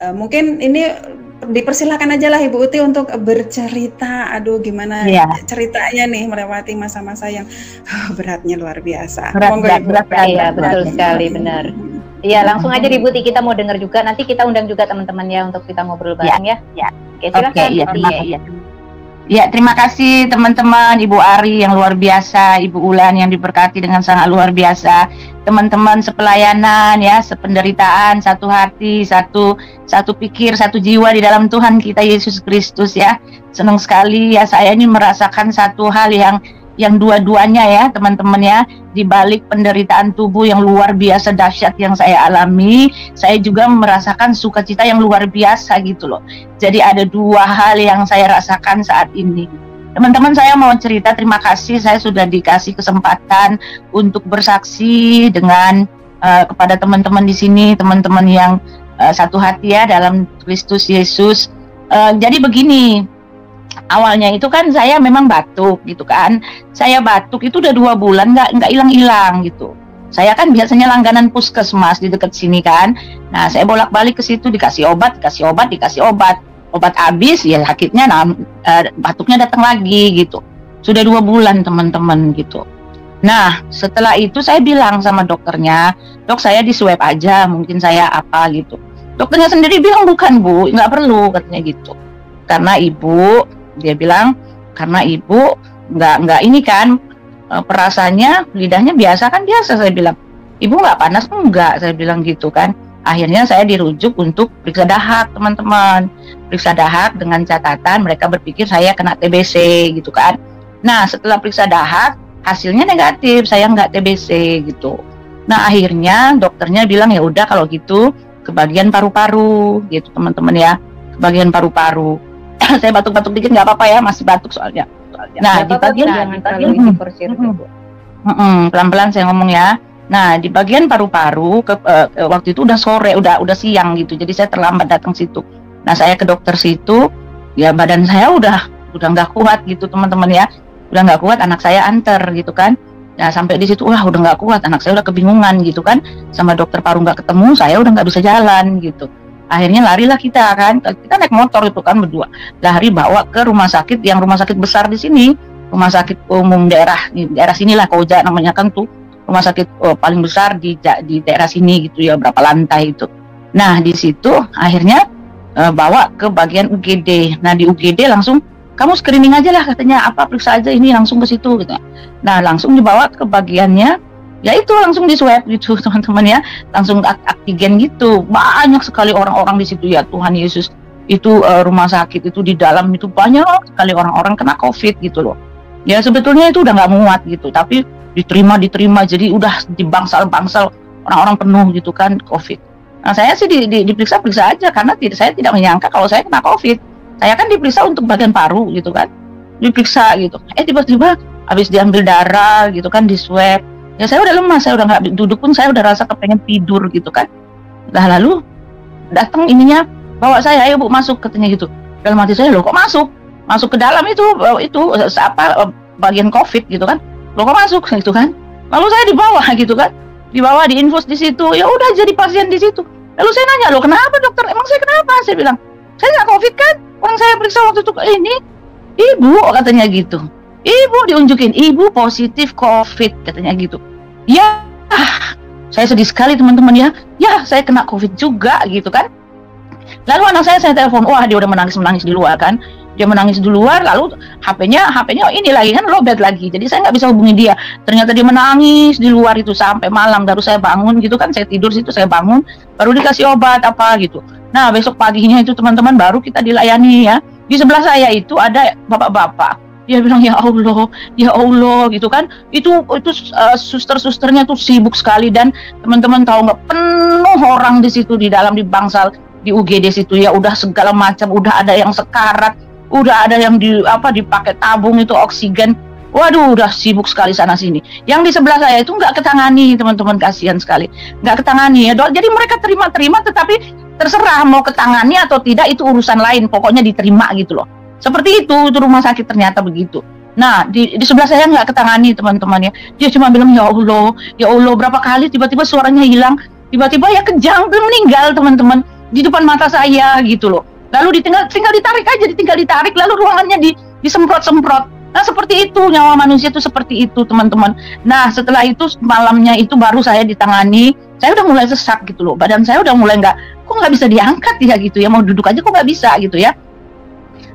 Mungkin ini dipersilakan aja lah Ibu Uti untuk bercerita. Aduh, gimana ceritanya nih melewati masa-masa yang beratnya luar biasa. Berat, ya, betul sekali, benar. Iya, langsung aja Ibu Uti, kita mau dengar juga. Nanti kita undang juga teman-teman ya untuk kita ngobrol bareng ya. Oke, silakan. Ya, terima kasih teman-teman, Ibu Ari yang luar biasa, Ibu Ulan yang diberkati dengan sangat luar biasa, teman-teman sepelayanan ya, sependeritaan, satu hati, satu pikir, satu jiwa di dalam Tuhan kita Yesus Kristus ya. Senang sekali ya, saya ini merasakan satu hal yang dua-duanya ya teman-teman ya, di balik penderitaan tubuh yang luar biasa dahsyat yang saya alami, saya juga merasakan sukacita yang luar biasa gitu loh. Jadi ada dua hal yang saya rasakan saat ini. Teman-teman, saya mau cerita, terima kasih saya sudah dikasih kesempatan untuk bersaksi dengan kepada teman-teman di sini, teman-teman yang satu hati ya dalam Kristus Yesus. Jadi begini, awalnya itu kan saya memang batuk gitu kan. Saya batuk itu udah 2 bulan nggak hilang-hilang gitu. Saya kan biasanya langganan puskesmas di dekat sini kan. Nah, saya bolak-balik ke situ dikasih obat. Obat habis ya sakitnya, batuknya datang lagi gitu. Sudah 2 bulan teman-teman gitu. Nah, setelah itu saya bilang sama dokternya, dok saya di swab aja, mungkin saya apa gitu. Dokternya sendiri bilang bukan Bu, nggak perlu katanya gitu. Karena Ibu, dia bilang karena Ibu nggak ini kan perasaannya, lidahnya biasa kan, biasa. Saya bilang Ibu nggak panas enggak, saya bilang gitu kan. Akhirnya saya dirujuk untuk periksa dahak teman-teman, periksa dahak dengan catatan mereka berpikir saya kena TBC gitu kan. Nah setelah periksa dahak hasilnya negatif, saya nggak TBC gitu. Nah akhirnya dokternya bilang ya udah kalau gitu ke bagian paru-paru gitu teman-teman ya, ke bagian paru-paru. Saya batuk-batuk dikit nggak apa-apa ya, masih batuk soalnya. Nah di bagian pelan-pelan saya ngomong ya. Nah di bagian paru-paru waktu itu udah sore, udah siang gitu, jadi saya terlambat datang situ. Nah saya ke dokter situ, ya badan saya udah nggak kuat gitu teman-teman ya, udah nggak kuat, anak saya anter gitu kan. Nah sampai di situ udah nggak kuat, anak saya udah kebingungan gitu kan, sama dokter paru nggak ketemu, saya udah nggak bisa jalan gitu. Akhirnya larilah kita naik motor itu kan berdua, lari bawa ke rumah sakit besar di sini, rumah sakit umum daerah sinilah, Koja namanya kan tuh, rumah sakit paling besar di daerah sini gitu ya, berapa lantai itu. Nah di situ akhirnya bawa ke bagian UGD. Nah di UGD langsung kamu screening aja lah katanya, apa periksa aja ini, langsung ke situ gitu. Nah langsung dibawa ke bagiannya, ya itu langsung di swab gitu teman-teman ya, langsung antigen gitu. Banyak sekali orang-orang di situ ya Tuhan Yesus. Itu rumah sakit itu di dalam itu banyak sekali orang-orang kena COVID gitu loh. Ya sebetulnya itu udah nggak muat gitu, tapi diterima jadi udah dibangsal orang-orang penuh gitu kan COVID. Nah saya sih diperiksa aja karena saya tidak menyangka kalau saya kena COVID. Saya kan diperiksa untuk bagian paru gitu kan, diperiksa gitu. Tiba-tiba habis diambil darah gitu kan, di swab. Ya saya udah lemas, saya udah nggak duduk pun saya udah rasa kepengen tidur gitu kan. Nah lalu datang ininya, bawa saya, ayo Bu masuk katanya gitu. Dalam hati saya, loh kok masuk ke dalam itu bagian COVID gitu kan. Loh kok masuk gitu kan. Lalu saya dibawa diinfus di situ. Ya udah jadi pasien di situ. Lalu saya nanya, loh kenapa dokter? Emang saya kenapa? Saya bilang, saya nggak COVID kan. Orang saya periksa waktu itu ini, Ibu katanya gitu. Ibu diunjukin, Ibu positif COVID katanya gitu. Ya, saya sedih sekali teman-teman ya. Ya, saya kena COVID juga gitu kan. Lalu anak saya telepon, wah dia udah menangis di luar kan. Dia menangis di luar, lalu HP-nya ini lagi kan lowbat lagi. Jadi saya nggak bisa hubungi dia. Ternyata dia menangis di luar itu sampai malam. Baru saya bangun gitu kan, saya tidur situ, saya bangun, baru dikasih obat apa gitu. Nah besok paginya itu teman-teman baru kita dilayani ya. Di sebelah saya itu ada bapak-bapak. Dia bilang ya Allah gitu kan. Itu suster-susternya tuh sibuk sekali, dan teman-teman tahu nggak, penuh orang di situ di dalam di bangsal di UGD situ ya, udah segala macam, udah ada yang sekarat, udah ada yang dipakai tabung itu oksigen. Waduh, udah sibuk sekali sana sini. Yang di sebelah saya itu nggak ketangani teman-teman, kasihan sekali, nggak ketangani ya. Jadi mereka terima, tetapi terserah mau ketangani atau tidak itu urusan lain, pokoknya diterima gitu loh. Seperti itu rumah sakit ternyata begitu. Nah di sebelah saya nggak ketangani teman-teman ya. Dia cuma bilang ya Allah berapa kali tiba-tiba suaranya hilang, tiba-tiba ya kejang, meninggal teman-teman. di depan mata saya gitu loh. Lalu tinggal ditarik aja, tinggal ditarik, lalu ruangannya disemprot-semprot. Nah seperti itu, nyawa manusia itu seperti itu teman-teman. Nah setelah itu malamnya itu baru saya ditangani, saya udah mulai sesak gitu loh, badan saya udah mulai kok nggak bisa diangkat ya gitu ya, mau duduk aja kok nggak bisa gitu ya.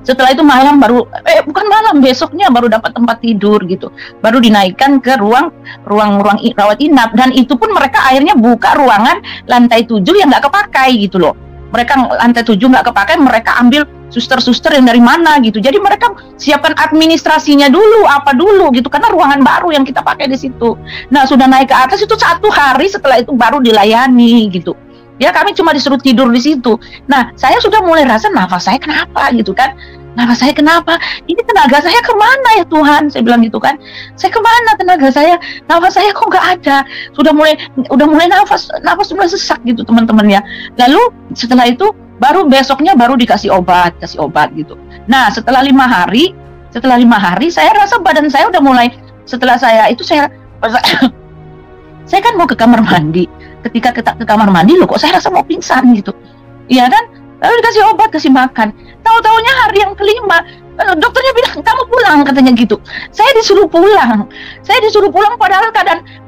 Setelah itu malam baru, bukan malam, besoknya baru dapat tempat tidur gitu. Baru dinaikkan ke ruang rawat inap, dan itu pun mereka akhirnya buka ruangan lantai 7 yang nggak kepakai gitu loh. Mereka lantai 7 nggak kepakai, mereka ambil suster-suster yang dari mana gitu. Jadi mereka siapkan administrasinya dulu, apa dulu gitu, karena ruangan baru yang kita pakai di situ. Nah sudah naik ke atas itu 1 hari setelah itu baru dilayani gitu. Ya kami cuma disuruh tidur di situ. Nah saya sudah mulai rasa nafas saya kenapa gitu kan. Nafas saya kenapa? Ini tenaga saya kemana ya Tuhan? Saya bilang gitu kan. Saya kemana tenaga saya? Nafas saya kok nggak ada. Udah mulai nafas mulai sesak gitu teman-teman ya. Lalu setelah itu baru besoknya baru dikasih obat gitu. Nah setelah 5 hari saya rasa badan saya udah mulai, setelah saya saya kan mau ke kamar mandi. Ketika ke kamar mandi loh kok saya rasa mau pingsan gitu. Iya kan? Lalu dikasih obat, kasih makan. Tahu-taunya hari yang kelima, dokternya bilang kamu pulang katanya gitu. Saya disuruh pulang padahal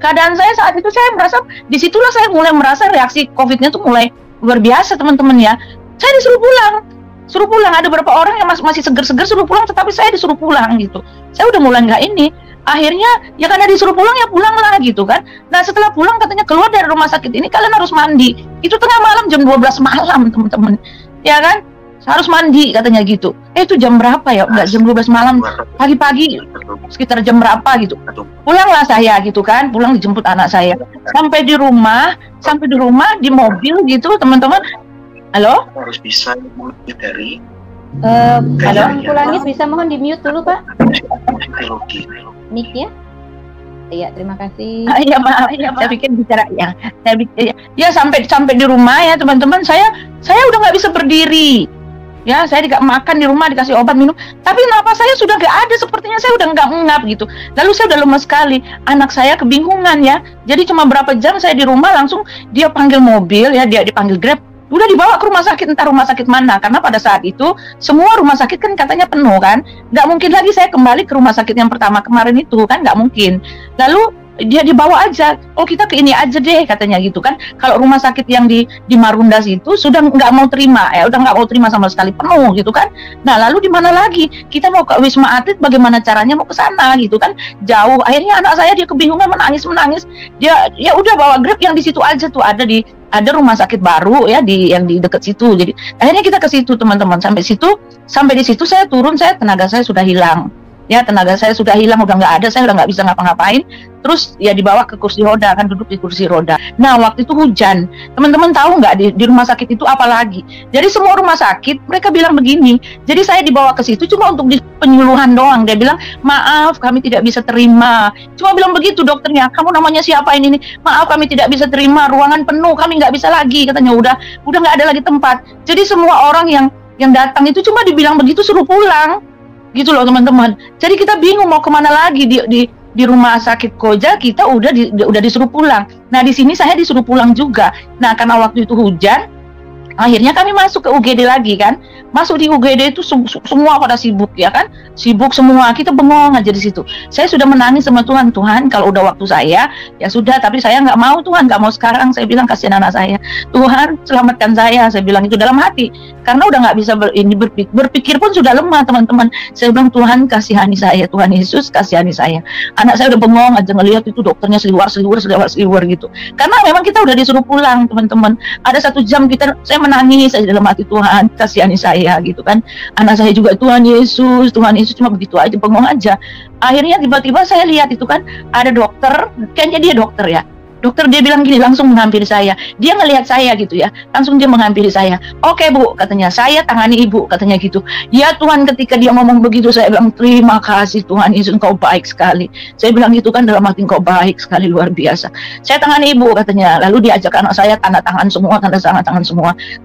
keadaan saya saat itu saya merasa, disitulah saya mulai merasa reaksi COVID-nya tuh mulai luar biasa teman-teman ya. Saya disuruh pulang. Ada beberapa orang yang masih seger-seger suruh pulang, tetapi saya disuruh pulang gitu. Saya udah mulai nggak ini. Akhirnya ya karena disuruh pulang ya pulanglah gitu kan. Nah setelah pulang katanya keluar dari rumah sakit ini kalian harus mandi. Itu tengah malam jam 12 malam teman-teman. Ya kan? Harus mandi katanya gitu. Itu jam berapa ya? Enggak, jam 12 malam. Pagi-pagi sekitar jam berapa gitu. Pulanglah saya gitu kan. Pulang dijemput anak saya. Sampai di rumah di mobil gitu teman-teman. Halo? Harus bisa dari halo, Pulangis bisa mohon di mute dulu Pak. Mic-nya? Iya, terima kasih. Iya maaf, saya pikir bicara ya. Ya sampai di rumah ya teman-teman, saya udah nggak bisa berdiri. Ya, saya makan di rumah, dikasih obat minum, tapi nafas saya sudah nggak ada, sepertinya saya udah nggak ngap gitu. Lalu saya udah lemas sekali. Anak saya kebingungan ya. Jadi cuma berapa jam saya di rumah langsung dia panggil mobil ya, dia dipanggil Grab. Udah dibawa ke rumah sakit, entah rumah sakit mana, karena pada saat itu semua rumah sakit kan katanya penuh kan, nggak mungkin lagi saya kembali ke rumah sakit yang pertama kemarin itu kan, nggak mungkin. Lalu dia dibawa aja, oh kita ke ini aja deh katanya gitu kan. Kalau rumah sakit yang di Marundas itu sudah nggak mau terima, udah nggak mau terima sama sekali, penuh gitu kan. Nah lalu di mana lagi? Kita mau ke Wisma Atlet, bagaimana caranya mau ke sana gitu kan? Jauh. Akhirnya anak saya dia kebingungan, menangis. Dia ya udah bawa Grab yang di situ aja tuh, ada rumah sakit baru ya yang di dekat situ. Jadi akhirnya kita ke situ teman-teman. Sampai di situ saya turun, tenaga saya sudah hilang. Ya tenaga saya sudah hilang, udah nggak ada, saya udah nggak bisa ngapa-ngapain. Terus ya dibawa ke kursi roda, kan duduk di kursi roda. Nah waktu itu hujan, teman-teman tahu nggak di rumah sakit itu apa lagi? Jadi semua rumah sakit mereka bilang begini. Jadi saya dibawa ke situ cuma untuk penyuluhan doang. Dia bilang maaf kami tidak bisa terima. Cuma bilang begitu dokternya. Kamu namanya siapa ini? Maaf kami tidak bisa terima, ruangan penuh, kami nggak bisa lagi katanya. Udah nggak ada lagi tempat. Jadi semua orang yang datang itu cuma dibilang begitu suruh pulang. Gitu loh teman-teman. Jadi kita bingung mau kemana lagi di rumah sakit Koja kita udah disuruh pulang. Nah di sini saya disuruh pulang juga. Nah karena waktu itu hujan, akhirnya kami masuk ke UGD lagi kan. Masuk di UGD itu semua pada sibuk ya kan. Sibuk semua, kita bengong aja di situ. Saya sudah menangis sama Tuhan kalau udah waktu saya ya sudah, tapi saya nggak mau Tuhan, nggak mau sekarang. Saya bilang kasihan anak saya, Tuhan selamatkan saya bilang itu dalam hati. Karena udah nggak bisa berpikir pun sudah lemah teman-teman. Saya bilang Tuhan kasihani saya, Tuhan Yesus kasihani saya. Anak saya udah bengong aja ngelihat itu dokternya seliwar gitu. Karena memang kita udah disuruh pulang teman-teman. Ada 1 jam saya menangis aja dalam hati, Tuhan kasihani saya gitu kan. Anak saya juga Tuhan Yesus cuma begitu aja, bengong aja. Akhirnya tiba-tiba saya lihat itu kan ada dokter, kayaknya dia dokter ya. Dokter dia bilang gini, langsung menghampiri saya. Dia ngelihat saya gitu ya, langsung dia menghampiri saya. Oke Bu, katanya, saya tangani Ibu, katanya gitu. Ya Tuhan, ketika dia ngomong begitu, saya bilang terima kasih Tuhan Yesus, Engkau baik sekali. Saya bilang gitu kan dalam hati, Engkau baik sekali, luar biasa. Saya tangani Ibu, katanya. Lalu diajak anak saya tanda tangan semua.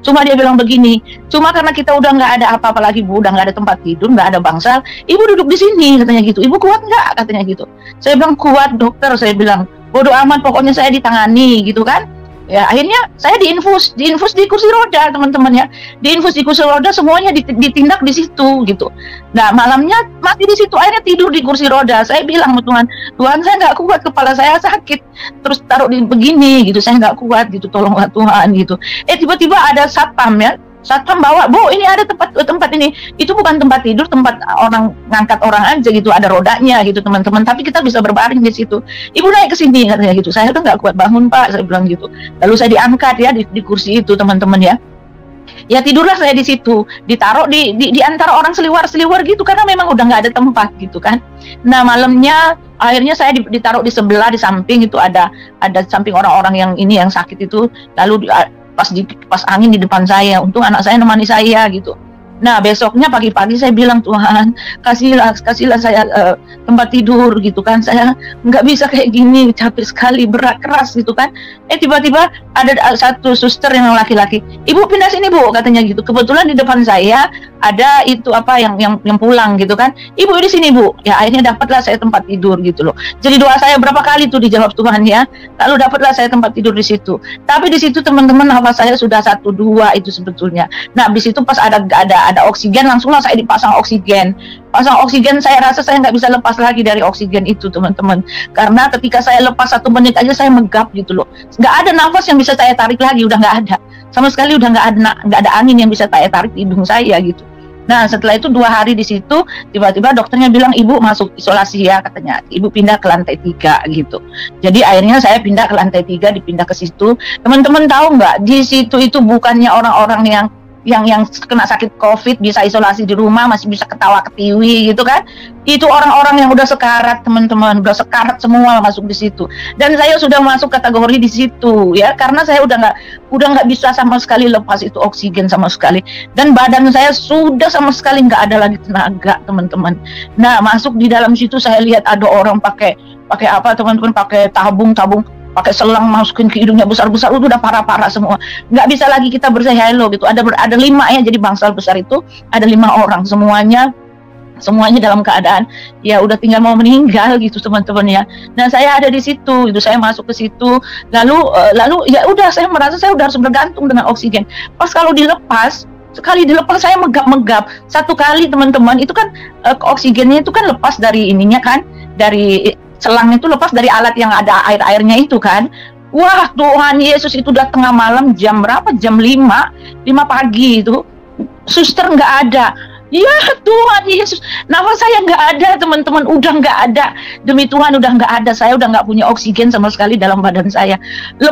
Cuma dia bilang begini, cuma karena kita udah nggak ada apa-apa lagi Bu, udah nggak ada tempat tidur, nggak ada bangsal, Ibu duduk di sini, katanya gitu. Ibu kuat nggak, katanya gitu. Saya bilang kuat dokter, saya bilang bodoh amat, pokoknya saya ditangani gitu kan. Ya, akhirnya saya diinfus di kursi roda, teman-teman ya. Diinfus di kursi roda, semuanya ditindak di situ gitu. Nah, malamnya masih di situ, akhirnya tidur di kursi roda. Saya bilang sama Tuhan, Tuhan saya nggak kuat, kepala saya sakit. Terus taruh di begini gitu, saya nggak kuat gitu, tolonglah Tuhan gitu. Tiba-tiba ada satpam ya. Satpam bawa, Bu, ini ada tempat ini. Itu bukan tempat tidur, tempat orang ngangkat orang aja gitu, ada rodanya gitu teman-teman. Tapi kita bisa berbaring di situ. Ibu naik ke sini katanya gitu. Saya udah nggak kuat bangun Pak, saya bilang gitu. Lalu saya diangkat ya di kursi itu teman-teman ya. Ya tidurlah saya di situ, ditaruh di antara orang seliwar gitu karena memang udah nggak ada tempat gitu kan. Nah malamnya akhirnya saya ditaruh di sebelah, di samping itu ada samping orang-orang yang sakit itu. Lalu pas angin di depan saya, untung anak saya nemani saya gitu. Nah besoknya pagi-pagi saya bilang, Tuhan kasihlah saya tempat tidur gitu kan, saya nggak bisa kayak gini, capek sekali, berat, keras gitu kan. Tiba-tiba ada satu suster yang laki-laki, Ibu pindah sini Bu katanya gitu. Kebetulan di depan saya ada itu yang pulang gitu kan, Ibu di sini Bu. Ya akhirnya dapatlah saya tempat tidur gitu loh. Jadi doa saya berapa kali tuh dijawab Tuhan ya. Lalu dapatlah saya tempat tidur di situ. Tapi di situ teman-teman nafas saya sudah 1-2 itu sebetulnya. Nah di situ pas ada oksigen, langsunglah saya dipasang oksigen. Pasang oksigen, saya rasa saya nggak bisa lepas lagi dari oksigen itu teman-teman. Karena ketika saya lepas 1 menit aja saya megap gitu loh. Nggak ada nafas yang bisa saya tarik lagi, udah nggak ada. Sama sekali udah nggak ada angin yang bisa saya tarik di hidung saya gitu. Nah setelah itu 2 hari di situ, tiba-tiba dokternya bilang Ibu masuk isolasi ya katanya. Ibu pindah ke lantai 3 gitu. Jadi akhirnya saya pindah ke lantai 3, dipindah ke situ. Teman-teman tahu nggak, di situ itu bukannya orang-orang yang kena sakit COVID bisa isolasi di rumah masih bisa ketawa ketiwi gitu kan. Itu orang-orang yang udah sekarat teman-teman, udah sekarat semua masuk di situ. Dan saya sudah masuk kategori di situ ya, karena saya udah nggak bisa sama sekali lepas itu oksigen sama sekali. Dan badan saya sudah sama sekali nggak ada lagi tenaga teman-teman. Nah masuk di dalam situ saya lihat ada orang pakai apa teman-teman, pakai tabung, pakai selang masukin ke hidungnya besar-besar, itu udah parah-parah semua. Nggak bisa lagi kita bersay hello gitu. Ada 5 ya, jadi bangsal besar itu ada 5 orang, semuanya dalam keadaan ya udah tinggal mau meninggal gitu teman-teman ya. Nah saya ada di situ, itu saya masuk ke situ, lalu ya udah saya merasa saya udah harus bergantung dengan oksigen. Pas kalau sekali dilepas saya megap-megap. 1 kali teman-teman itu kan oksigennya itu kan lepas dari ininya kan, dari selang itu lepas dari alat yang ada airnya itu kan. Wah Tuhan Yesus, itu udah tengah malam, jam berapa? Jam 5 pagi itu. Suster nggak ada. Ya Tuhan Yesus, nafas saya nggak ada teman-teman, udah nggak ada. Demi Tuhan udah nggak ada, saya udah nggak punya oksigen sama sekali dalam badan saya.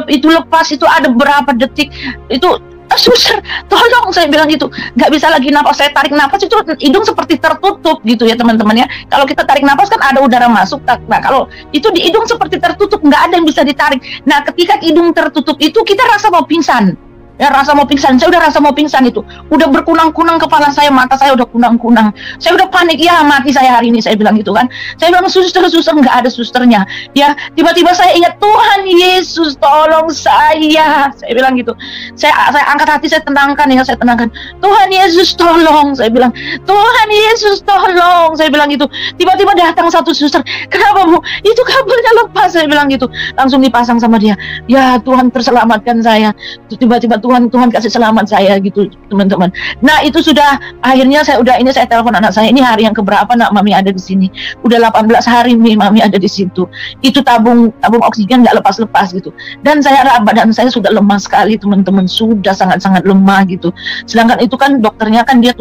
Itu lepas itu ada berapa detik itu. Suster, tolong, saya bilang gitu, nggak bisa lagi nafas. Saya tarik nafas itu hidung seperti tertutup gitu ya teman-teman ya. Kalau kita tarik nafas kan ada udara masuk. Nah kalau itu di hidung seperti tertutup, nggak ada yang bisa ditarik. Nah ketika hidung tertutup itu kita rasa mau pingsan. Ya rasa mau pingsan, saya udah rasa mau pingsan itu. Udah berkunang-kunang kepala saya, mata saya udah kunang-kunang. Saya udah panik, ya mati saya hari ini, saya bilang gitu kan. Saya bilang suster nggak ada susternya. Ya tiba-tiba saya ingat, Tuhan Yesus tolong saya bilang gitu. Saya angkat hati, saya tenangkan. Tuhan Yesus tolong, saya bilang. Tuhan Yesus tolong, saya bilang gitu. Tiba-tiba datang satu suster, kenapa Bu? Itu kabelnya lepas, saya bilang gitu. Langsung dipasang sama dia. Ya Tuhan terselamatkan saya. Tiba-tiba Tuhan kasih selamat saya gitu teman-teman. Nah itu sudah akhirnya saya telepon anak saya, ini hari yang keberapa nak Mami ada di sini? Udah 18 hari nih Mami ada di situ. Itu tabung oksigen nggak lepas-lepas gitu. Dan badan saya sudah lemah sekali teman-teman, sudah sangat-sangat lemah gitu. Sedangkan itu kan dokternya kan dia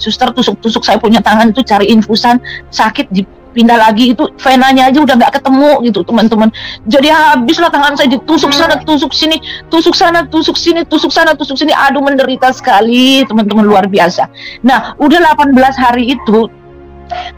suster tusuk saya punya tangan itu cari infusan, sakit pindah lagi itu venanya aja udah nggak ketemu gitu teman-teman. Jadi habislah tangan saya ditusuk sana tusuk sini, tusuk sana tusuk sini, tusuk sana tusuk sini. Aduh menderita sekali teman-teman, luar biasa. Nah udah 18 hari itu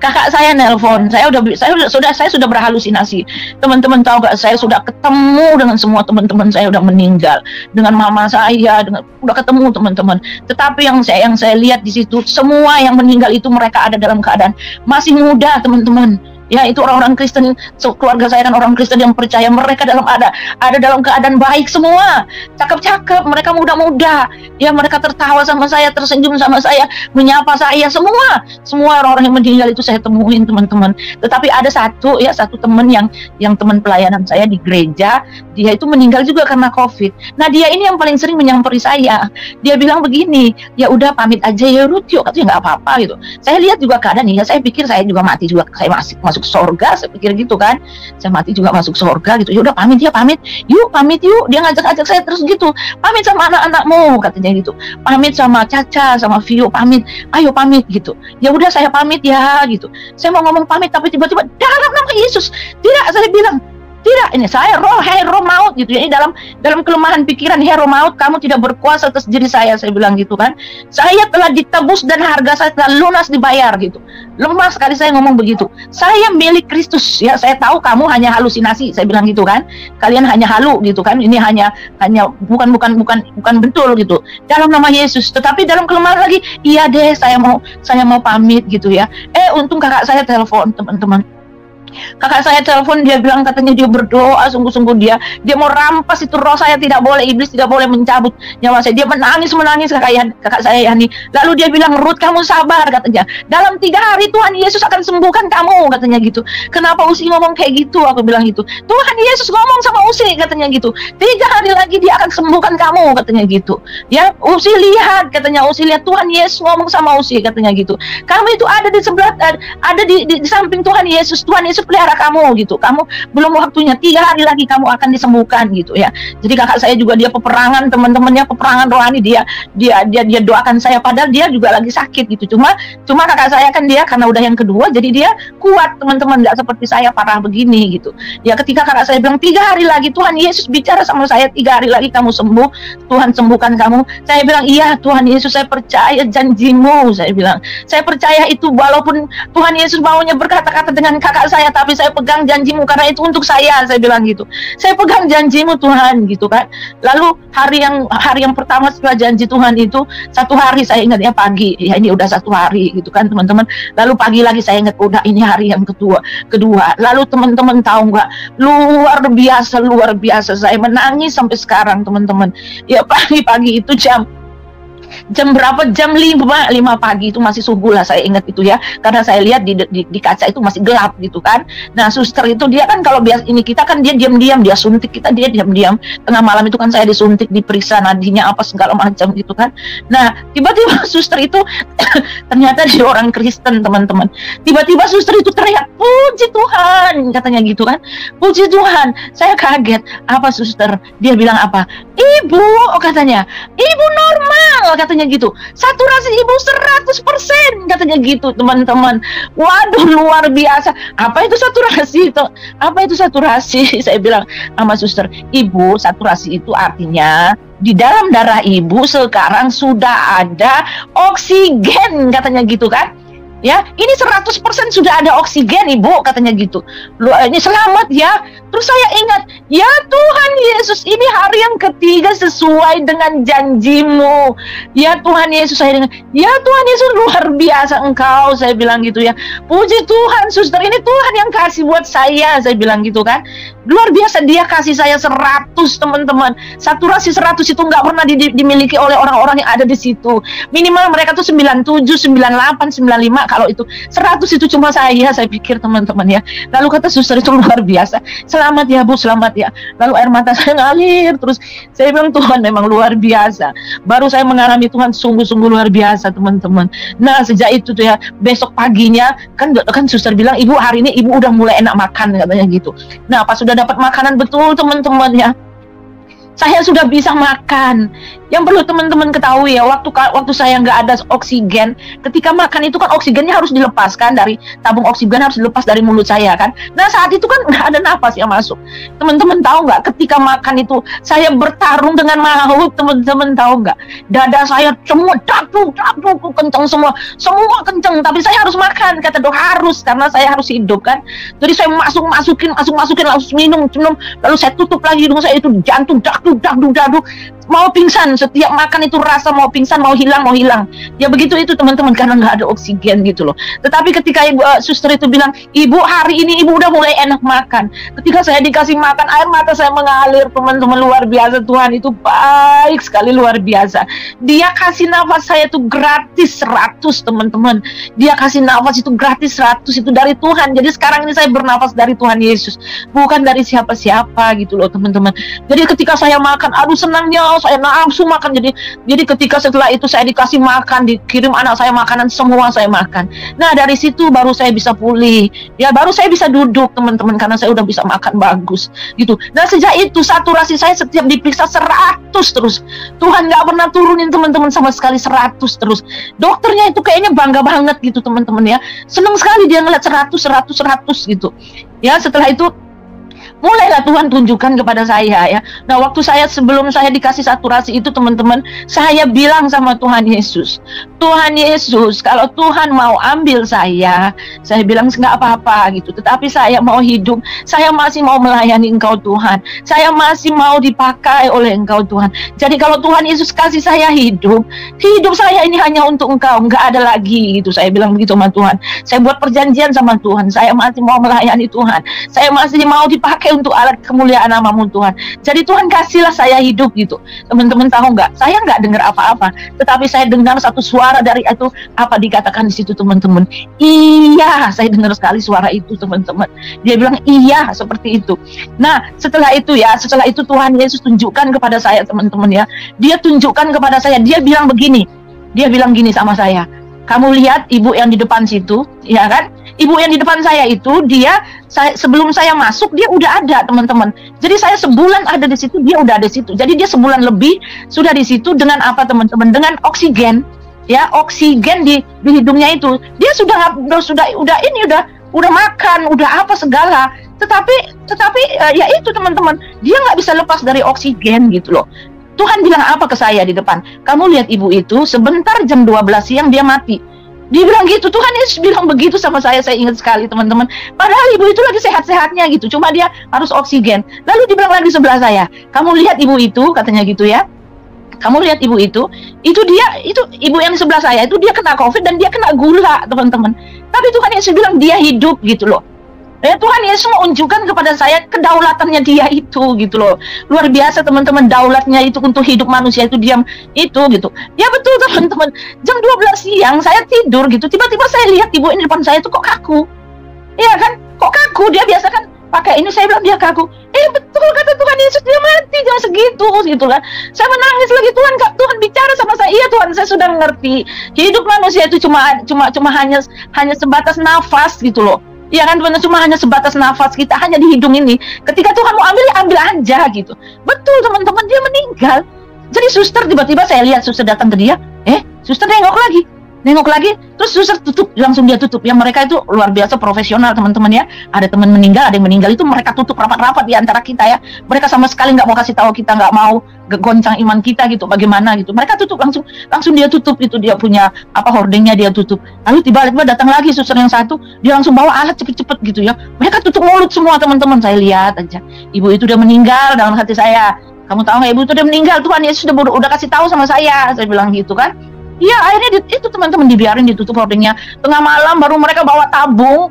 kakak saya nelpon, saya sudah berhalusinasi. Teman-teman tahu gak, saya sudah ketemu dengan semua teman-teman saya udah meninggal, dengan mama saya, udah ketemu teman-teman. Tetapi yang saya lihat di situ, semua yang meninggal itu mereka ada dalam keadaan masih muda teman-teman. Ya, itu orang-orang Kristen, keluarga saya kan orang Kristen yang percaya, mereka ada dalam keadaan baik semua, cakep-cakep, mereka muda-muda, ya mereka tertawa sama saya, tersenyum sama saya, menyapa saya, semua orang-orang yang meninggal itu saya temuin teman-teman. Tetapi ada satu teman yang teman pelayanan saya di gereja, dia itu meninggal juga karena COVID. Nah, dia ini yang paling sering menyamperi saya. Dia bilang begini, ya udah pamit aja ya Ruth, yuk, katanya nggak apa-apa gitu. Saya lihat juga keadaan ya, saya pikir saya juga mati juga, saya masuk surga, saya pikir gitu kan, saya mati juga masuk surga gitu. Ya udah pamit yuk, dia ngajak saya terus gitu, pamit sama anak-anakmu katanya gitu, pamit sama Caca sama Vio, ayo pamit gitu. Ya udah saya pamit ya gitu. Saya mau ngomong pamit tapi tiba-tiba dalam nama Yesus, tidak, saya bilang tidak, ini saya roh maut gitu ya. Ini dalam kelemahan pikiran, roh maut, kamu tidak berkuasa atas diri saya bilang gitu kan. Saya telah ditebus dan harga saya telah lunas dibayar gitu. Lemah sekali saya ngomong begitu. Saya milik Kristus ya. Saya tahu kamu hanya halusinasi, saya bilang gitu kan. Kalian hanya halu gitu kan. Ini hanya bukan betul gitu. Dalam nama Yesus. Tetapi dalam kelemahan lagi, iya deh, saya mau pamit gitu ya. Untung kakak saya telepon, teman-teman. Kakak saya telepon, dia bilang katanya dia berdoa sungguh-sungguh, dia mau rampas itu roh saya, tidak boleh, iblis tidak boleh mencabut nyawa saya. Dia menangis kakak saya Yani. Lalu dia bilang, Ruth, kamu sabar katanya, dalam 3 hari Tuhan Yesus akan sembuhkan kamu katanya gitu. Kenapa Usi ngomong kayak gitu? Aku bilang gitu, Tuhan Yesus ngomong sama Usi katanya gitu, 3 hari lagi dia akan sembuhkan kamu katanya gitu ya. Usi lihat katanya, Usi lihat Tuhan Yesus ngomong sama Usi katanya gitu, kamu itu ada di sebelah, ada di samping Tuhan Yesus pelihara kamu gitu, kamu belum waktunya, 3 hari lagi kamu akan disembuhkan gitu ya. Jadi kakak saya juga dia peperangan, teman-temannya peperangan rohani, dia doakan saya padahal dia juga lagi sakit gitu. Cuma kakak saya kan dia karena udah yang kedua, jadi dia kuat teman-teman, nggak seperti saya parah begini gitu. Ya ketika kakak saya bilang 3 hari lagi Tuhan Yesus bicara sama saya, 3 hari lagi kamu sembuh, Tuhan sembuhkan kamu. Saya bilang iya Tuhan Yesus, saya percaya janjimu, saya bilang saya percaya itu, walaupun Tuhan Yesus maunya berkata-kata dengan kakak saya, tapi saya pegang janjimu karena itu untuk saya bilang gitu. Saya pegang janjimu Tuhan gitu kan. Lalu hari yang pertama setelah janji Tuhan itu, 1 hari saya ingat ya, pagi ya, ini udah 1 hari gitu kan teman-teman. Lalu pagi lagi saya ingat, udah ini hari yang kedua. Lalu teman-teman tahu nggak, luar biasa saya menangis sampai sekarang teman-teman. Ya pagi-pagi itu jam berapa, jam 5 pagi itu masih subuh lah, saya ingat itu ya, karena saya lihat di kaca itu masih gelap gitu kan. Nah suster itu dia kan, kalau biasa ini kita kan dia diam-diam, dia suntik kita, dia diam-diam. Tengah malam itu kan saya disuntik, diperiksa nadinya apa segala macam gitu kan. Nah tiba-tiba suster itu ternyata dia orang Kristen teman-teman. Tiba-tiba suster itu teriak, puji Tuhan katanya gitu kan, puji Tuhan. Saya kaget, apa suster? Dia bilang apa? Ibu katanya, ibu normal katanya gitu, saturasi ibu 100% katanya gitu teman-teman. Waduh luar biasa. Apa itu saturasi itu? Apa itu saturasi? Saya bilang sama suster, ibu, saturasi itu artinya di dalam darah ibu sekarang sudah ada oksigen katanya gitu kan. Ya, ini 100% sudah ada oksigen ibu katanya gitu. Ini selamat ya. Terus saya ingat, ya Tuhan Yesus, ini hari yang ketiga sesuai dengan janjimu. Ya Tuhan Yesus, saya dengar, ya Tuhan Yesus luar biasa engkau, saya bilang gitu ya. Puji Tuhan suster, ini Tuhan yang kasih buat saya bilang gitu kan. Luar biasa, dia kasih saya 100 teman-teman. Saturasi 100 itu nggak pernah dimiliki oleh orang-orang yang ada di situ. Minimal mereka tuh 97, 98, 95. Kalau itu 100 itu cuma saya pikir teman-teman ya. Lalu kata suster itu luar biasa. Selamat ya Bu, selamat ya. Lalu air mata saya ngalir terus. Saya bilang Tuhan memang luar biasa. Baru saya mengalami Tuhan sungguh-sungguh luar biasa teman-teman. Nah sejak itu tuh ya, besok paginya kan suster bilang, ibu hari ini ibu udah mulai enak makan katanya gitu. Nah pas sudah dapat makanan betul teman-teman ya, saya sudah bisa makan. Yang perlu teman-teman ketahui ya, waktu saya nggak ada oksigen, ketika makan itu kan oksigennya harus dilepaskan dari tabung oksigen, harus dilepas dari mulut saya kan. Nah saat itu kan nggak ada napas yang masuk. Teman-teman tahu nggak, ketika makan itu saya bertarung dengan maut. Teman-teman tahu nggak, dada saya semua dadu kencang, semua kencang. Tapi saya harus makan, kata dok, harus, karena saya harus hidup kan. Jadi saya masukin langsung minum, lalu saya tutup lagi hidung saya, itu jantung dadu. mau pingsan, setiap makan itu rasa mau pingsan, mau hilang. Ya begitu itu teman-teman, karena nggak ada oksigen gitu loh. Tetapi ketika suster itu bilang, ibu hari ini ibu udah mulai enak makan. Ketika saya dikasih makan, air mata saya mengalir teman-teman, luar biasa. Tuhan itu baik sekali, luar biasa. Dia kasih nafas saya itu gratis 100 teman-teman. Dia kasih nafas itu gratis 100, itu dari Tuhan. Jadi sekarang ini saya bernafas dari Tuhan Yesus, bukan dari siapa-siapa gitu loh teman-teman. Jadi ketika saya makan, aduh senangnya saya nafsu makan. Jadi ketika setelah itu saya dikasih makan, dikirim anak saya makanan, semua saya makan. Nah dari situ baru saya bisa pulih, ya baru saya bisa duduk teman-teman, karena saya udah bisa makan bagus gitu. Dan sejak itu saturasi saya setiap diperiksa 100 terus. Tuhan nggak pernah turunin teman-teman sama sekali, 100 terus. Dokternya itu kayaknya bangga banget gitu teman-teman ya, seneng sekali dia ngeliat 100 gitu ya. Setelah itu mulailah Tuhan tunjukkan kepada saya ya. Nah waktu sebelum saya dikasih saturasi itu teman-teman, saya bilang sama Tuhan Yesus, Tuhan Yesus, kalau Tuhan mau ambil saya bilang nggak apa-apa gitu, tetapi saya mau hidup, saya masih mau melayani Engkau Tuhan, saya masih mau dipakai oleh Engkau Tuhan. Jadi kalau Tuhan Yesus kasih saya hidup saya ini hanya untuk Engkau, nggak ada lagi gitu. Saya bilang begitu sama Tuhan. Saya buat perjanjian sama Tuhan, saya masih mau melayani Tuhan, saya masih mau dipakai untuk alat kemuliaan nama-Mu Tuhan. Jadi Tuhan kasihlah saya hidup gitu. Teman-teman tahu nggak? Saya nggak dengar apa-apa, tetapi saya dengar satu suara dari itu, apa dikatakan di situ teman-teman? Iya, saya dengar sekali suara itu teman-teman. Dia bilang iya seperti itu. Nah setelah itu Tuhan Yesus tunjukkan kepada saya teman-teman ya. Dia tunjukkan kepada saya, dia bilang begini sama saya. Kamu lihat ibu yang di depan situ, ya kan? Ibu yang di depan saya itu, sebelum saya masuk, dia udah ada, teman-teman. Jadi saya sebulan ada di situ, dia udah ada di situ. Jadi dia sebulan lebih sudah di situ dengan apa, teman-teman? Dengan oksigen, ya, oksigen di hidungnya itu. Dia udah makan, udah apa segala. Tetapi ya itu, teman-teman, dia nggak bisa lepas dari oksigen gitu loh. Tuhan bilang apa ke saya di depan? Kamu lihat ibu itu sebentar jam 12 siang dia mati. Dia bilang gitu, Tuhan Yesus bilang begitu sama saya ingat sekali teman-teman. Padahal ibu itu lagi sehat-sehatnya gitu, cuma dia harus oksigen. Lalu dibilang lagi sebelah saya, kamu lihat ibu itu, katanya gitu ya. Kamu lihat ibu itu ibu yang di sebelah saya itu dia kena COVID dan dia kena gula teman-teman. Tapi Tuhan Yesus bilang dia hidup gitu loh. Ya, Tuhan Yesus menunjukkan kepada saya kedaulatannya dia itu gitu loh. Luar biasa teman-teman, daulatnya itu untuk hidup manusia itu diam itu gitu. Ya betul teman-teman, jam 12 siang saya tidur gitu, tiba-tiba saya lihat ibu ini depan saya itu kok kaku. Iya kan? Kok kaku? Dia biasa kan pakai ini, saya bilang dia kaku. Betul kata Tuhan Yesus, dia mati jam segitu gitu kan. Saya menangis lagi, Tuhan bicara sama saya. Iya Tuhan, saya sudah mengerti. Hidup manusia itu cuma hanya sebatas nafas gitu loh. Ya kan teman-teman, cuma hanya sebatas nafas kita hanya di hidung ini. Ketika Tuhan mau ambil, ambil aja gitu. Betul teman-teman, dia meninggal. Jadi suster, tiba-tiba saya lihat suster datang ke dia. Suster nengok lagi, terus suster tutup, langsung dia tutup. Yang mereka itu luar biasa profesional teman-teman ya. Ada teman meninggal, ada yang meninggal itu mereka tutup rapat-rapat di antara kita ya. Mereka sama sekali nggak mau kasih tahu kita, nggak mau goncang iman kita gitu, bagaimana gitu. Mereka tutup langsung dia tutup itu, dia punya hordingnya dia tutup. Lalu tiba-tiba datang lagi suster yang satu, dia langsung bawa alat cepet-cepet gitu ya. Mereka tutup mulut semua teman-teman. Saya lihat aja, ibu itu udah meninggal. Dalam hati saya, kamu tahu nggak, ibu itu udah meninggal, Tuhan Yesus udah kasih tahu sama saya bilang gitu kan. Iya, akhirnya itu teman-teman dibiarin ditutup hordingnya. Tengah malam baru mereka bawa tabung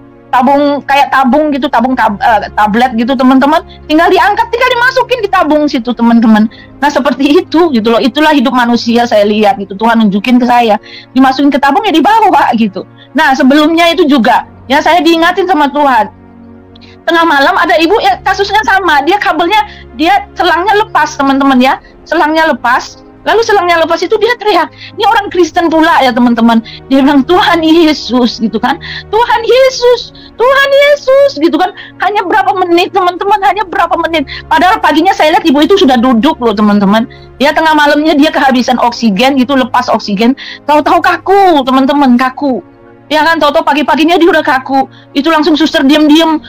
kayak tabung gitu, tablet gitu teman-teman. Tinggal diangkat, tinggal dimasukin di tabung situ teman-teman. Nah seperti itu gitu loh. Itulah hidup manusia, saya lihat gitu. Tuhan nunjukin ke saya, dimasukin ke tabung ya dibawa gitu. Nah sebelumnya itu juga ya saya diingatin sama Tuhan. Tengah malam ada ibu ya kasusnya sama. Dia kabelnya, dia selangnya lepas teman-teman ya. Selangnya lepas. Lalu selangnya lepas itu dia teriak, ini orang Kristen pula ya teman-teman. Dia bilang Tuhan Yesus gitu kan, Tuhan Yesus gitu kan. Hanya berapa menit teman-teman, hanya berapa menit. Padahal paginya saya lihat ibu itu sudah duduk loh teman-teman. Ya tengah malamnya dia kehabisan oksigen gitu, lepas oksigen. Tahu-tahu kaku teman-teman, kaku. Ya kan, tahu-tahu pagi-paginya dia udah kaku. Itu langsung suster diam-diam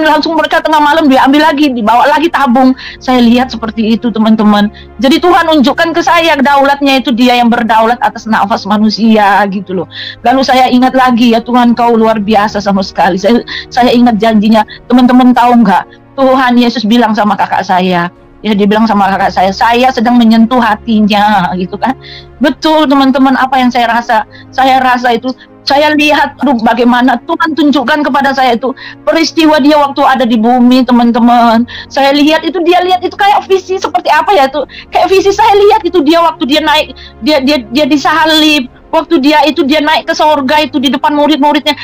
langsung mereka tengah malam dia ambil lagi, dibawa lagi tabung. Saya lihat seperti itu teman-teman. Jadi Tuhan unjukkan ke saya daulatnya itu, dia yang berdaulat atas nafas manusia gitu loh. Lalu saya ingat lagi ya Tuhan, Kau luar biasa sama sekali. Saya ingat janjinya. Teman-teman tahu nggak? Tuhan Yesus bilang sama kakak saya, Ya dia bilang sama kakak saya sedang menyentuh hatinya gitu kan. Betul teman-teman, apa yang saya rasa itu, saya lihat bagaimana Tuhan tunjukkan kepada saya itu peristiwa dia waktu ada di bumi, teman-teman. Saya lihat itu, dia lihat itu kayak visi seperti apa ya itu, kayak visi saya lihat itu dia waktu dia naik, dia disalib. Waktu dia naik ke sorga itu di depan murid-muridnya,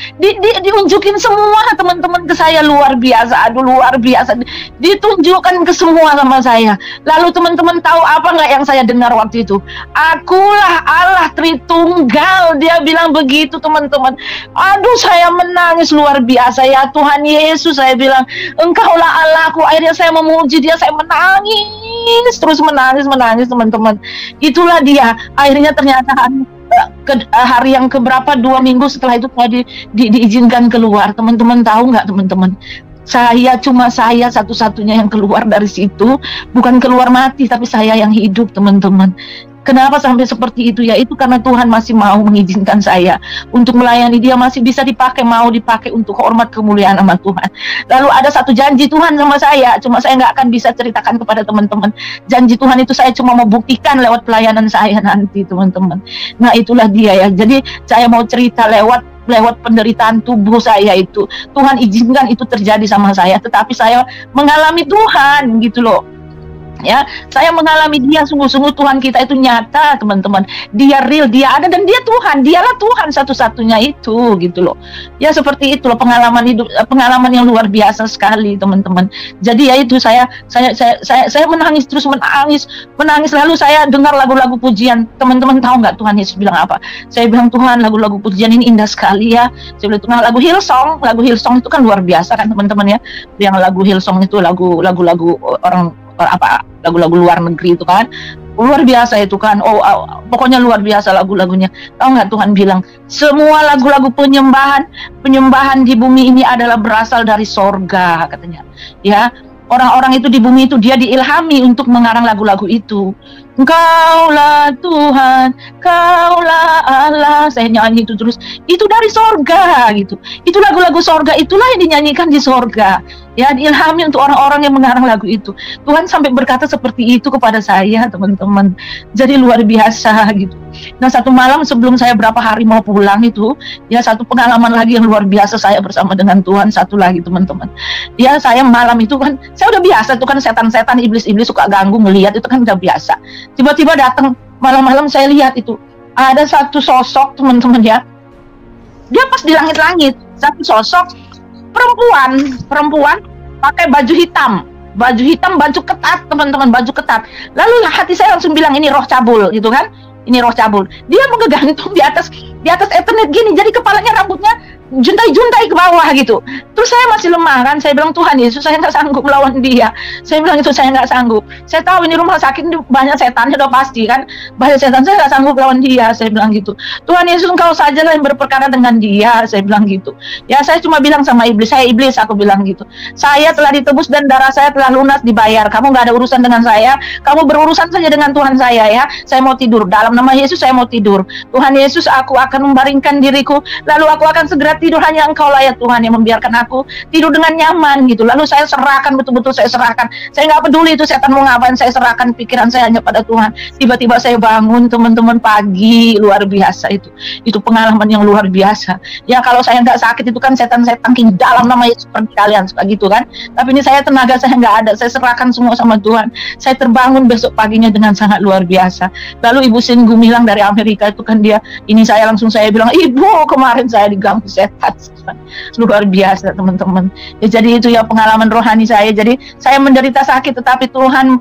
diunjukin semua teman-teman ke saya, luar biasa, aduh luar biasa, ditunjukkan ke semua sama saya. Lalu teman-teman tahu apa nggak yang saya dengar waktu itu? Akulah Allah Tritunggal, dia bilang begitu teman-teman. Aduh saya menangis luar biasa, ya Tuhan Yesus, saya bilang Engkaulah Allahku. Akhirnya saya memuji dia, saya menangis, terus menangis teman-teman. Itulah dia, akhirnya ternyata hari yang keberapa, 2 minggu setelah itu saya diizinkan keluar. Teman-teman tahu nggak teman-teman, saya satu-satunya yang keluar dari situ, bukan keluar mati tapi saya yang hidup teman-teman. Kenapa sampai seperti itu ya? Itu karena Tuhan masih mau mengizinkan saya untuk melayani dia, masih bisa mau dipakai untuk hormat kemuliaan nama Tuhan. Lalu ada satu janji Tuhan sama saya, cuma saya nggak akan bisa ceritakan kepada teman-teman. Janji Tuhan itu saya cuma mau buktikan lewat pelayanan saya nanti teman-teman. Nah itulah dia ya. Jadi saya mau cerita lewat penderitaan tubuh saya itu. Tuhan izinkan itu terjadi sama saya, tetapi saya mengalami Tuhan gitu loh. Ya, saya mengalami dia, sungguh-sungguh Tuhan kita itu nyata teman-teman. Dia real, dia ada, dan dia Tuhan, dialah Tuhan satu-satunya itu gitu loh. Ya seperti itu loh, pengalaman hidup, pengalaman yang luar biasa sekali teman-teman. Jadi ya itu saya menangis, terus menangis. Lalu saya dengar lagu-lagu pujian. Teman-teman tahu nggak Tuhan Yesus bilang apa? Saya bilang, Tuhan, lagu-lagu pujian ini indah sekali ya. Saya bilang, Tuhan, lagu Hillsong itu kan luar biasa kan teman-teman ya. Yang lagu Hillsong itu lagu-lagu orang lagu-lagu luar negeri itu kan luar biasa itu kan. Pokoknya luar biasa lagu-lagunya. Tahu nggak Tuhan bilang semua lagu-lagu penyembahan di bumi ini adalah berasal dari sorga katanya. Ya, orang-orang itu di bumi itu dia diilhami untuk mengarang lagu-lagu itu. Engkaulah Tuhan, Kaulah Allah. Saya nyanyi itu terus. Itu dari sorga gitu. Itu lagu-lagu sorga, itulah yang dinyanyikan di sorga. Ya, diilhami untuk orang-orang yang mengarang lagu itu. Tuhan sampai berkata seperti itu kepada saya, teman-teman. Jadi luar biasa gitu. Nah, satu malam sebelum saya berapa hari mau pulang itu, ya satu pengalaman lagi yang luar biasa saya bersama dengan Tuhan, satu lagi teman-teman. Ya, saya malam itu kan, saya udah biasa itu kan, setan-setan, iblis-iblis suka ganggu ngelihat, itu kan udah biasa. Tiba-tiba datang malam-malam, saya lihat itu ada satu sosok teman-teman ya. Dia pas di langit-langit, satu sosok perempuan pakai baju hitam, baju ketat teman-teman, baju ketat. Lalu hati saya langsung bilang, ini roh cabul gitu kan, ini roh cabul. Dia menggantung di atas Ethernet gini, jadi kepalanya rambutnya juntai ke bawah gitu. Terus saya masih lemah kan, saya bilang, Tuhan Yesus, saya nggak sanggup melawan dia. Saya bilang itu, saya nggak sanggup. Saya tahu ini rumah sakit ini banyak setannya, udah pasti kan, banyak setan, saya nggak sanggup melawan dia. Saya bilang gitu, Tuhan Yesus, Engkau sajalah yang berperkara dengan dia. Saya bilang gitu. Ya, saya cuma bilang sama iblis, saya iblis, aku bilang gitu, saya telah ditebus dan darah saya telah lunas dibayar. Kamu nggak ada urusan dengan saya, kamu berurusan saja dengan Tuhan saya ya. Saya mau tidur, dalam nama Yesus saya mau tidur. Tuhan Yesus, aku akan membaringkan diriku, lalu aku akan segera tidur. Hanya Engkaulah ya Tuhan yang membiarkan aku tidur dengan nyaman gitu. Lalu saya serahkan, betul-betul saya serahkan. Saya nggak peduli itu setan mau ngapain, saya serahkan pikiran saya hanya pada Tuhan. Tiba-tiba saya bangun teman-teman pagi, luar biasa itu. Itu pengalaman yang luar biasa. Ya kalau saya nggak sakit itu kan setan-setan king dalam nama Yesus seperti kalian suka gitu kan. Tapi ini saya tenaga saya nggak ada, saya serahkan semua sama Tuhan. Saya terbangun besok paginya dengan sangat luar biasa. Lalu Ibu Singgu bilang dari Amerika itu kan dia, ini saya langsung saya bilang, Ibu kemarin saya diganggu setan. Luar biasa teman-teman. Ya, jadi itu ya pengalaman rohani saya. Jadi saya menderita sakit, tetapi Tuhan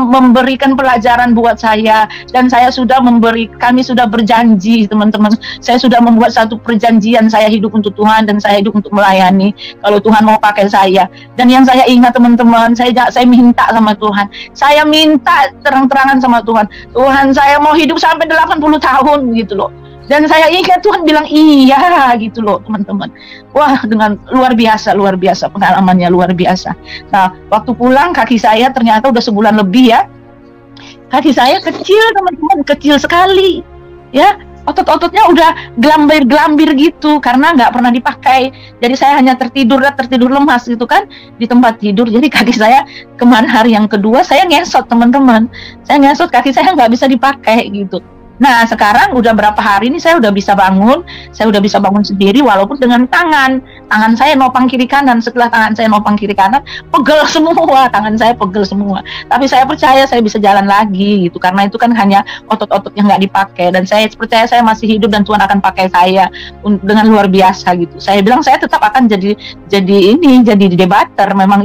memberikan pelajaran buat saya, dan kami sudah berjanji teman-teman. Saya sudah membuat satu perjanjian, saya hidup untuk Tuhan dan saya hidup untuk melayani. Kalau Tuhan mau pakai saya, dan yang saya ingat teman-teman, saya minta sama Tuhan. Saya minta terang-terangan sama Tuhan. Tuhan, saya mau hidup sampai 80 tahun gitu loh. Dan saya ingat Tuhan bilang iya gitu loh teman-teman. Wah, dengan luar biasa pengalamannya, luar biasa. Nah, waktu pulang kaki saya ternyata udah sebulan lebih ya. Kaki saya kecil teman-teman, kecil sekali. Ya, otot-ototnya udah gelambir-gelambir gitu karena nggak pernah dipakai. Jadi saya hanya tertidur lemas gitu kan di tempat tidur. Jadi kaki saya kemarin hari yang kedua saya ngesot, teman-teman. Saya ngesot, kaki saya nggak bisa dipakai gitu. Nah sekarang udah berapa hari ini saya udah bisa bangun sendiri walaupun dengan tangan saya nopang kiri kanan. Setelah tangan saya nopang kiri kanan pegel semua, tangan saya pegel semua. Tapi saya percaya saya bisa jalan lagi gitu karena itu kan hanya otot-otot yang nggak dipakai, dan saya percaya saya masih hidup dan Tuhan akan pakai saya dengan luar biasa gitu. Saya bilang saya tetap akan jadi debater. Emang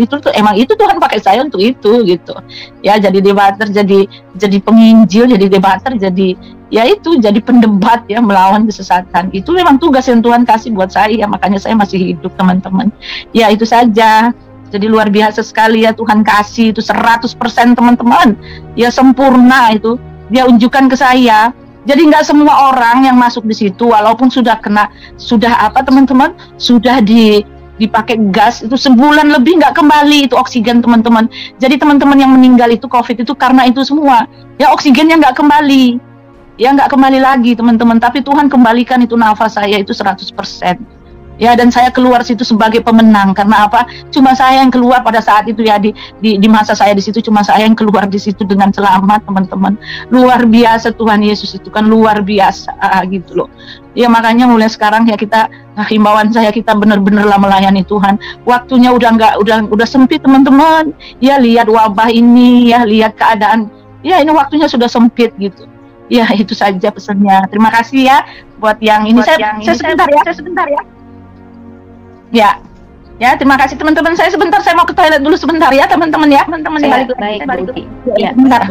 itu Tuhan pakai saya untuk itu gitu ya, jadi debater, jadi penginjil, jadi debater, jadi pendebat ya, melawan kesesatan. Itu memang tugas yang Tuhan kasih buat saya, makanya saya masih hidup, teman-teman. Ya itu saja. Jadi luar biasa sekali ya, Tuhan kasih itu 100%, teman-teman. Ya sempurna itu. Dia unjukkan ke saya. Jadi nggak semua orang yang masuk di situ walaupun sudah teman-teman, sudah dipakai gas itu sebulan lebih nggak kembali itu oksigen, teman-teman. Jadi teman-teman yang meninggal itu COVID itu karena itu semua. Ya oksigennya nggak kembali. Ya nggak kembali lagi, teman-teman, tapi Tuhan kembalikan itu nafas saya itu 100%. Ya, dan saya keluar situ sebagai pemenang. Karena apa? Cuma saya yang keluar pada saat itu ya, di masa saya di situ cuma saya yang keluar di situ dengan selamat, teman-teman. Luar biasa, Tuhan Yesus itu kan luar biasa gitu loh. Ya makanya mulai sekarang ya himbauan saya, kita benar-benarlah melayani Tuhan. Waktunya udah sempit, teman-teman. Ya lihat wabah ini, ya lihat keadaan. Ya ini waktunya sudah sempit gitu. Ya itu saja pesannya. Terima kasih ya buat yang ini. Saya sebentar ya. Ya terima kasih teman-teman. Saya mau ke toilet dulu sebentar ya teman-teman ya. Baik. Ya, sebentar.